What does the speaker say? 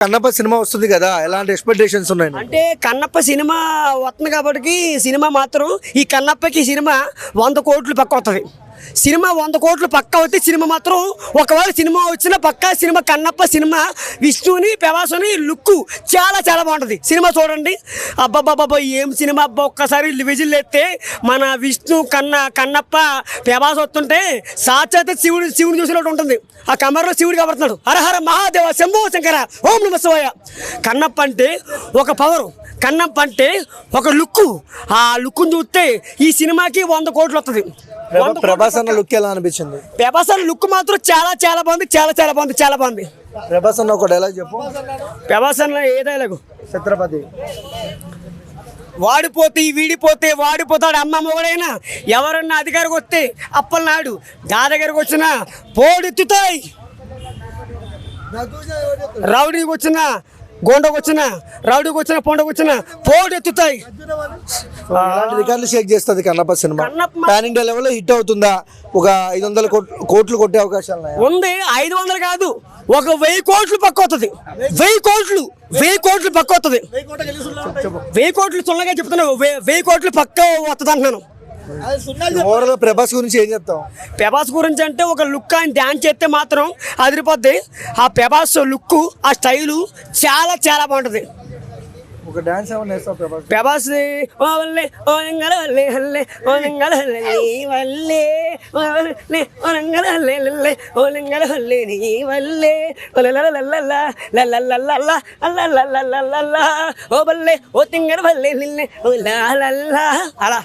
Kannappa cinema వస్తుంది కదా, ఎలాంటి ఎక్స్పెక్టేషన్స్ ఉన్నాయి? అంటే కన్నప్ప సినిమా వస్తుంది కాబట్టి సినిమా మాత్రం ఈ కన్నప్పకి సినిమా 100 కోట్లు పక్క వస్తుంది. సినిమా 100 కోట్లు పక్క అవుతే సినిమా మాత్రం ఒకవేళ సినిమా వచ్చిన పక్క సినిమా కన్నప్ప సినిమా విష్ణుని ప్రభాస్ని లుక్ చాలా చాలా బాగుంటుంది. సినిమా చూడండి, అబ్బాబ్బాబ్బా ఏం సినిమా అబ్బా. ఒక్కసారి విజిల్ ఎత్తే మన విష్ణు కన్నప్ప ప్రభాస్ వస్తుంటే సాక్షాత్ శివుడు చూసినట్టు ఉంటుంది. ఆ కమర్లో శివుడు కబడుతున్నాడు, హరహర మహాదేవ శంభో శంకర ఓం నమ శివాయ. కన్నప్ప అంటే ఒక పవరు, కన్నప్ప అంటే ఒక లుక్. ఆ లుక్ చూస్తే ఈ సినిమాకి 100 కోట్లు వస్తుంది. ప్రభాస్ అన్న లుక్ ఎలా అనిపించింది? ప్రభాస్ అన్న లుక్ మాత్రం చాలా చాలా బాగుంది, చాలా చాలా బాగుంది, చాలా బాగుంది. ప్రభాస్ అన్న ఒక డైలాగ్ చెప్పు. ప్రభాస్ అన్న ఏ డైలాగు? ఛత్రపతి వాడిపోతే వీడిపోతే వాడిపోతాడు అమ్మ మొగడైనా, ఎవరన్నా అధికారికి వస్తే అప్పలనాడు దా దగ్గరకు వచ్చిన పోడెత్తుతాయి, రౌడీకి వచ్చిన గోండకు వచ్చిన రౌడీకి వచ్చిన పొండకు వచ్చిన పోడెత్తుతాయి. రికార్డులు షేక్ చేస్తుంది కన్నప్ప సినిమా. పాన్ ఇండియా లెవెల్లో హిట్ అవుతుందా? ఒక 500 కోట్లు కొట్టే అవకాశాలు ఉంది. 500 కాదు, ఒక 1000 కోట్లు పక్క వస్తుంది. 1000 కోట్లు పక్క వస్తుంది. 1000 కోట్లు చుల్లగా చెప్తున్నావు, 1000 కోట్లు పక్క వస్తుంది అంటున్నాను. ఓవరాల్ ప్రభాస్ గురించి ఏం చెప్తాం? ప్రభాస్ గురించి అంటే ఒక లుక్ ఆయన డ్యాన్స్ చేస్తే మాత్రం అదిరిపోద్ది. ఆ ప్రభాస్ లుక్, ఆ స్టైలు చాలా చాలా బాగుంటుంది. ఒక డాన్స్ ఏమన్నా వేస్తావు ప్రభాస్? ప్రభాస్ ఓ వల్లే ఓ లింగల వల్లే హల్లే ఓ లింగల హల్లే నీ వల్లే ఓ వల్లే ఓ లింగల హల్లే లల్లే ఓ లింగల హల్లే నీ వల్లే ఓ లలలలలల లలలలల అలలలలల ఓ వల్లే ఓ తింగల వల్లే లిల్లే ఓ లాలల అలా.